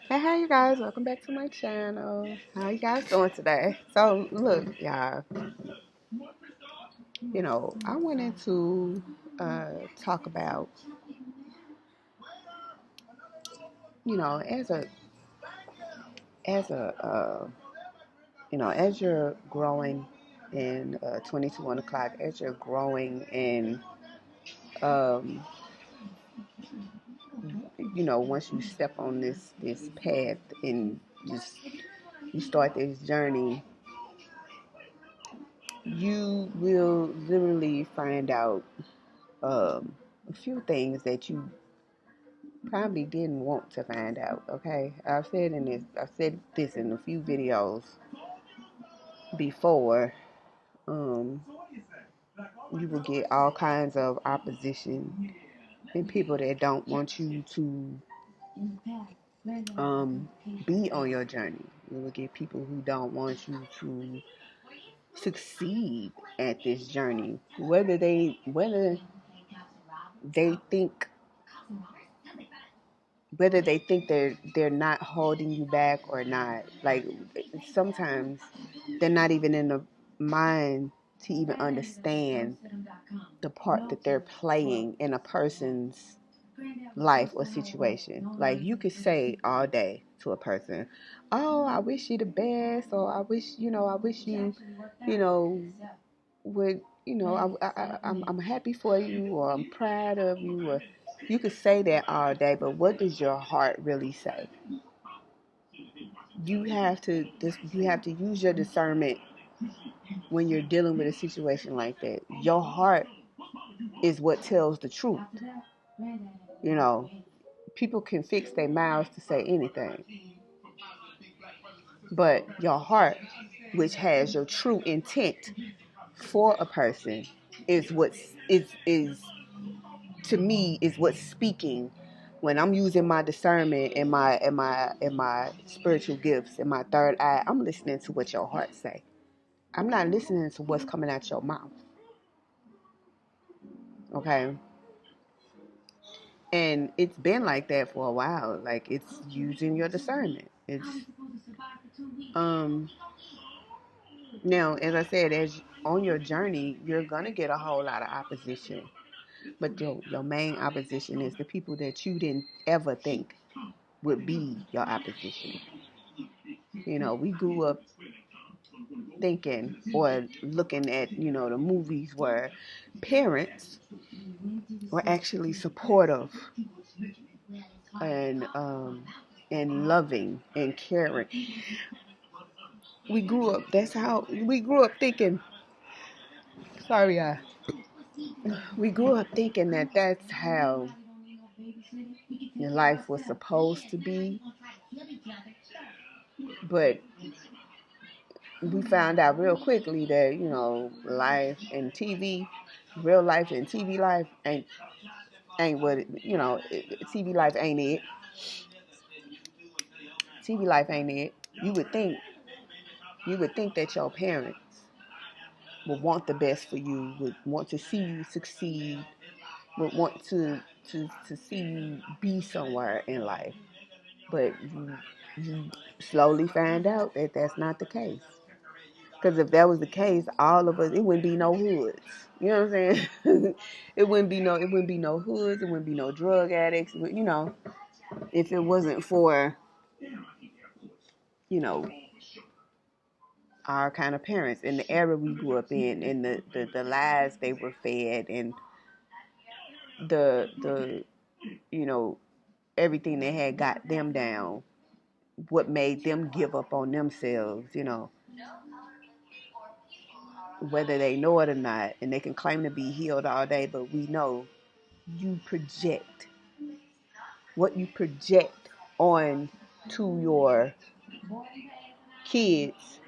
Hey, you guys? Welcome back to my channel. How you guys doing today? So, look, y'all, I wanted to talk about, as you're growing in 22 on the clock, as you're growing in, um, once you step on this path and you start this journey, you will literally find out a few things that you probably didn't want to find out. Okay, I've said this in a few videos before. Um, you will get all kinds of opposition and people that don't want you to be on your journey. You will get people who don't want you to succeed at this journey, they think whether they think they're not holding you back or not. Like, sometimes they're not even in the mind to even understand the part that they're playing in a person's life or situation. Like, you could say all day to a person, "Oh, I wish you the best," or "I wish you, you know, would, I'm happy for you," or "I'm proud of you," or you could say that all day, but what does your heart really say? You have to use your discernment when you're dealing with a situation like that. Your heart is what tells the truth. You know, people can fix their mouths to say anything, but your heart, which has your true intent for a person, is to me is what's speaking when I'm using my discernment and my spiritual gifts and my third eye. I'm listening to what your heart say. I'm not listening to what's coming out your mouth. Okay? And it's been like that for a while. Like, it's using your discernment. It's now, as I said, as on your journey, you're gonna get a whole lot of opposition. But your main opposition is the people that you didn't ever think would be your opposition. We grew up thinking or looking at, the movies where parents were actually supportive and loving and caring. That's how we grew up thinking. Sorry, we grew up thinking that that's how your life was supposed to be. But we found out real quickly that, life and TV, real life and TV life ain't what TV life ain't it. TV life ain't it. You would think that your parents would want the best for you, would want to see you succeed, would want to see you be somewhere in life. But you slowly find out that that's not the case. Because if that was the case, all of us, it wouldn't be no hoods. You know what I'm saying? It wouldn't be no hoods. It wouldn't be no drug addicts. If it wasn't for, you know, our kind of parents in the era we grew up in, and the lies they were fed, and the everything they had got them down, what made them give up on themselves, whether they know it or not, and they can claim to be healed all day, but we know you project what you project on to your kids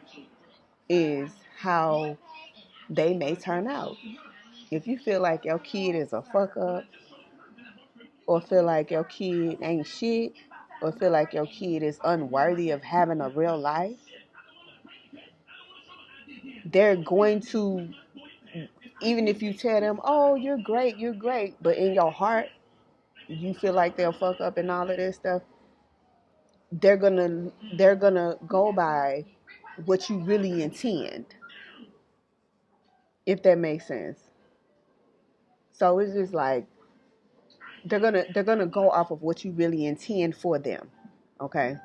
is how they may turn out. If you feel like your kid is a fuck up, or feel like your kid ain't shit, or feel like your kid is unworthy of having a real life, they're going to, even if you tell them, "Oh, you're great," but in your heart, you feel like they'll fuck up and all of this stuff, they're gonna go by what you really intend, if that makes sense. So it's just like they're gonna go off of what you really intend for them. Okay.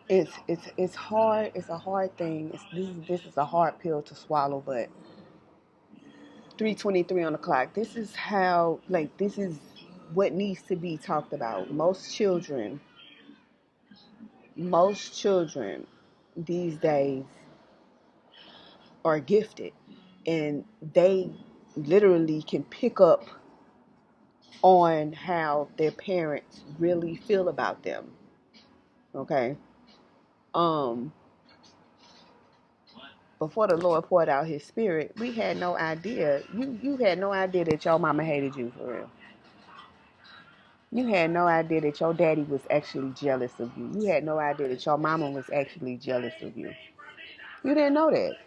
It's hard. It's a hard thing. This is a hard pill to swallow, but 3:23 on the clock. This is what needs to be talked about. Most children these days are gifted, and they literally can pick up on how their parents really feel about them. Okay. Um Before the Lord poured out his spirit, we had no idea. You had no idea that your mama hated you, for real. You had no idea that your daddy was actually jealous of you. You had no idea that your mama was actually jealous of you. You didn't know that.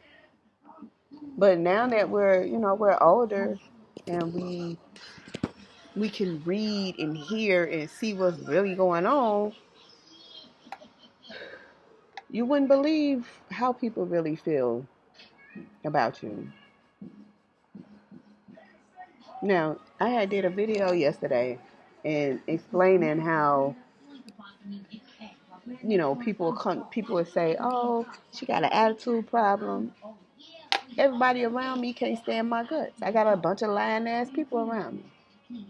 But now that we're older, and we can read and hear and see what's really going on, you wouldn't believe how people really feel about you. Now, I had did a video yesterday and explaining how people would say, "Oh, she got an attitude problem. Everybody around me can't stand my guts. I got a bunch of lying ass people around me."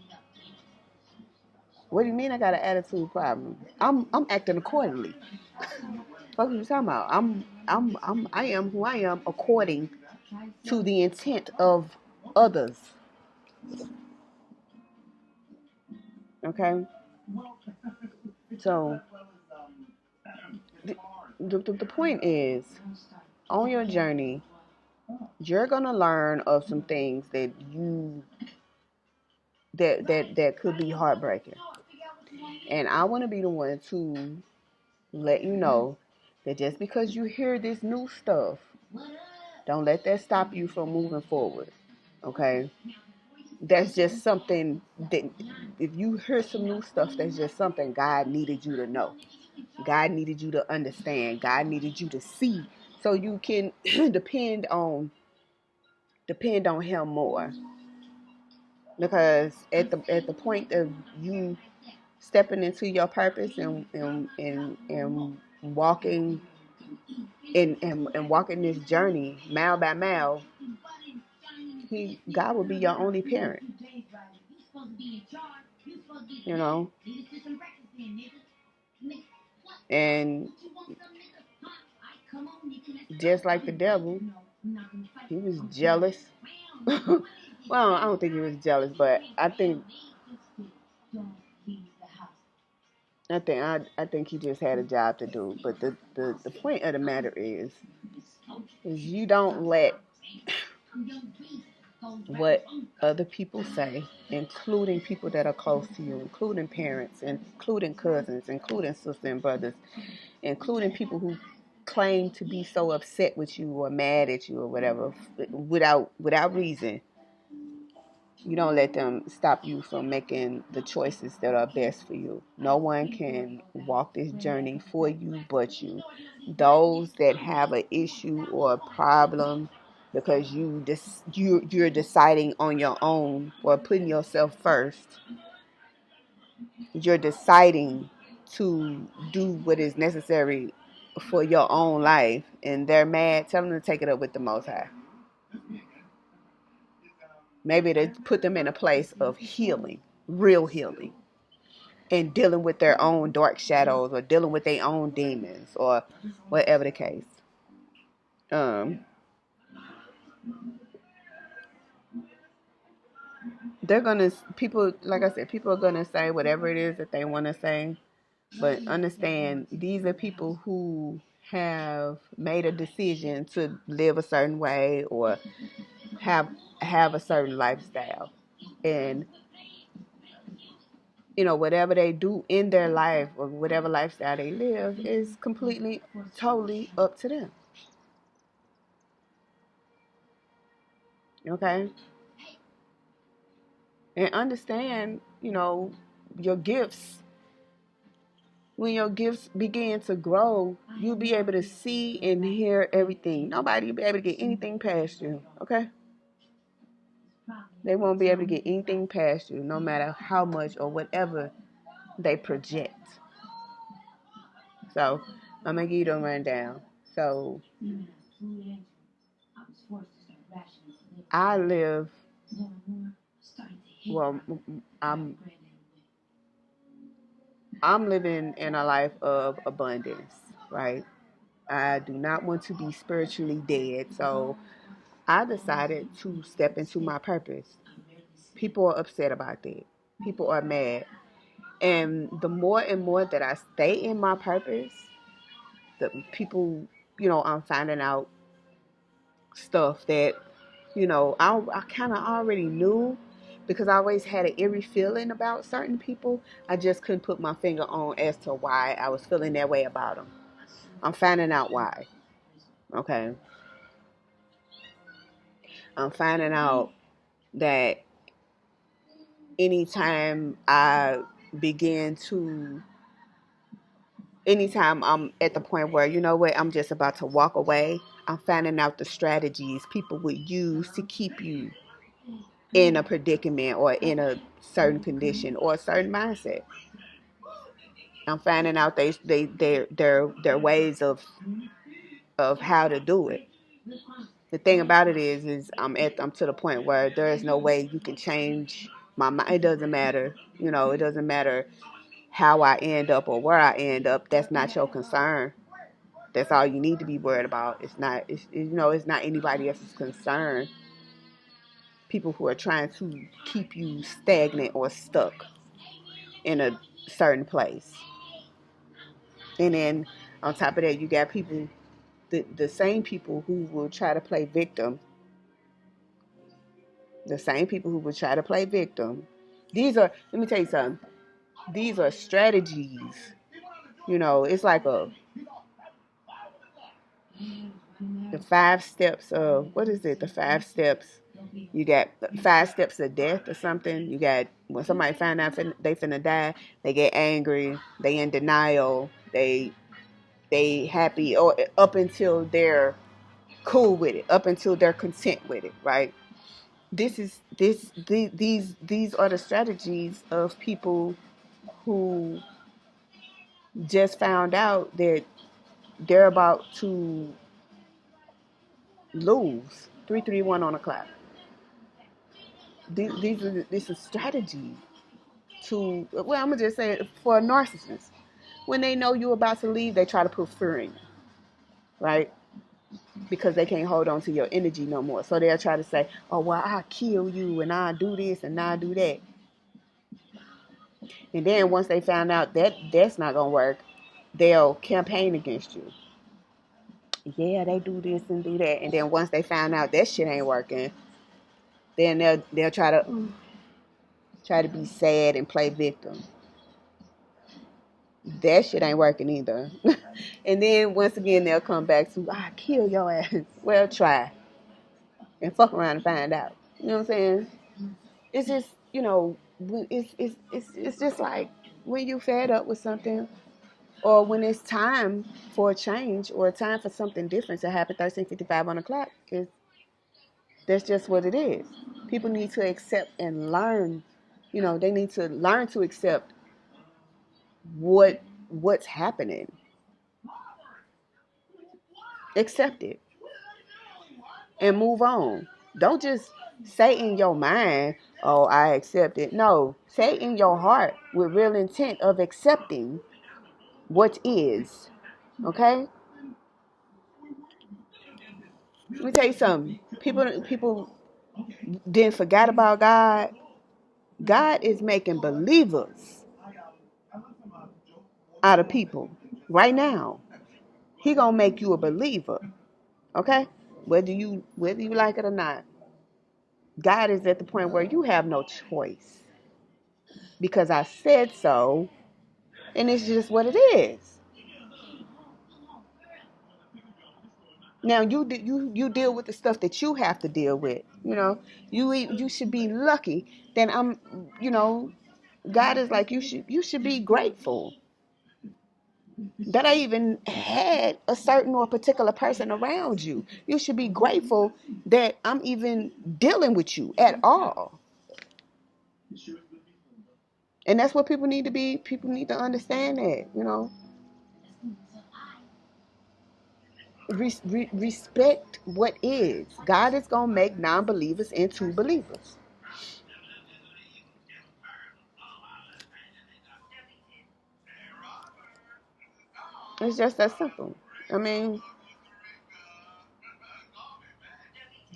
What do you mean I got an attitude problem? I'm acting accordingly. What are you talking about? I am who I am according to the intent of others. Okay? So the point is, on your journey, you're gonna learn of some things that could be heartbreaking. And I want to be the one to let you know that just because you hear this new stuff, don't let that stop you from moving forward. Okay? That's just something that, if you hear some new stuff, that's just something God needed you to know. God needed you to understand. God needed you to see, so you can depend on him more. Because at the point of you stepping into your purpose and walking and walking this journey mile by mile, God will be your only parent. You know? And just like the devil, he was jealous. Well, I don't think he was jealous, but I think he just had a job to do. But the point of the matter is you don't let what other people say, including people that are close to you, including parents, including cousins, including sisters and brothers, including people who claim to be so upset with you or mad at you or whatever without reason. You don't let them stop you from making the choices that are best for you. No one can walk this journey for you but you. Those that have an issue or a problem because you're deciding on your own or putting yourself first, you're deciding to do what is necessary for your own life, and they're mad, tell them to take it up with the Most High. Maybe to put them in a place of healing, real healing, and dealing with their own dark shadows or dealing with their own demons or whatever the case. People, like I said, people are gonna say whatever it is that they want to say, but understand these are people who have made a decision to live a certain way or have a certain lifestyle, and whatever they do in their life or whatever lifestyle they live is completely, totally up to them. Okay? And understand, your gifts. When your gifts begin to grow, you'll be able to see and hear everything. Nobody will be able to get anything past you. Okay? They won't be able to get anything past you, no matter how much or whatever they project. So, I'm going to give you the rundown. So, I live, well, I'm living in a life of abundance, right? I do not want to be spiritually dead, so I decided to step into my purpose. People are upset about that. People are mad. And the more and more that I stay in my purpose, the people, I'm finding out stuff that, I kind of already knew, because I always had an eerie feeling about certain people. I just couldn't put my finger on as to why I was feeling that way about them. I'm finding out why. Okay. I'm finding out that anytime I begin to, anytime I'm at the point where, you know what, I'm just about to walk away, I'm finding out the strategies people would use to keep you in a predicament or in a certain condition or a certain mindset. I'm finding out their ways of how to do it. The thing about it is I'm to the point where there is no way you can change my mind. It doesn't matter. It doesn't matter how I end up or where I end up. That's not your concern. That's all you need to be worried about. It's not anybody else's concern. People who are trying to keep you stagnant or stuck in a certain place. And then on top of that, you got people, the same people who will try to play victim. The same people who will try to play victim. Let me tell you something. These are strategies. It's like the 5 steps of, what is it? The 5 steps. You got 5 steps of death or something. You got, when somebody find out they finna die, they get angry, they in denial, they happy, or up until they're cool with it, up until they're content with it, right? These are the strategies of people who just found out that they're about to lose. 331 on the clock. This is strategy to, well, I'm gonna just say it, for a narcissist. When they know you're about to leave, they try to put fear in you, right? Because they can't hold on to your energy no more. So they'll try to say, oh, well, I'll kill you and I'll do this and I'll do that. And then once they found out that that's not going to work, they'll campaign against you. Yeah, they do this and do that. And then once they find out that shit ain't working, then they'll try to be sad and play victim. That shit ain't working either. And then once again they'll come back to, I kill your ass. Well, try and fuck around and find out. You know what I'm saying? It's just, it's just like when you fed up with something, or when it's time for a change or time for something different to happen. 13:55 on the clock, that's just what it is. People need to accept and learn. They need to learn to accept what's happening. Accept it and move on. Don't just say in your mind, oh, I accept it. No, say in your heart with real intent of accepting what is. Okay? Let me tell you something. People didn't forget about God. God is making believers out of people right now. He gonna make you a believer. Okay? Whether you like it or not. God is at the point where you have no choice. Because I said so, and it's just what it is. Now you deal with the stuff that you have to deal with. You should be lucky. Then God is like, you should be grateful that I even had a certain or particular person around you. You should be grateful that I'm even dealing with you at all. And that's what people need to be. People need to understand that. Respect what is. God is going to make non-believers into believers. It's just that simple. I mean,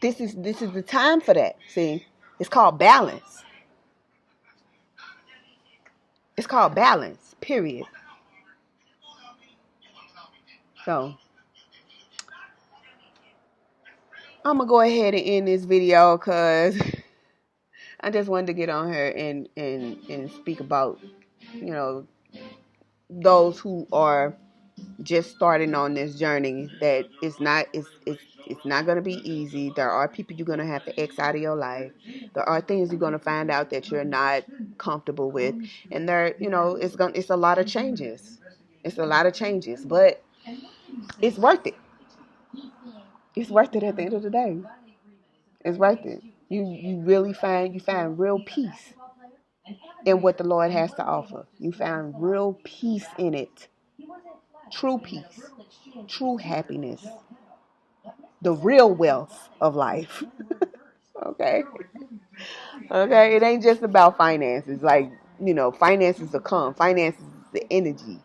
this is the time for that. See, it's called balance. It's called balance, period. So, I'm going to go ahead and end this video because I just wanted to get on here and speak about, those who are just starting on this journey, that it's not going to be easy. There are people you're going to have to X out of your life. There are things you're going to find out that you're not comfortable with, and it's a lot of changes. It's a lot of changes, but it's worth it. It's worth it at the end of the day. It's worth it. You really find real peace in what the Lord has to offer. You find real peace in it. True peace. True happiness. The real wealth of life. Okay? Okay? It ain't just about finances. Like, finances will come. Finances is the energy.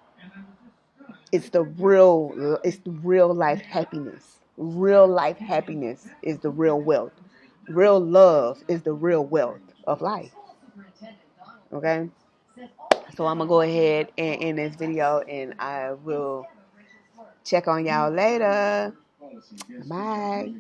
It's the real life happiness. Real life happiness is the real wealth. Real love is the real wealth of life. Okay? So I'm going to go ahead and end this video, and I will check on y'all later. Bye.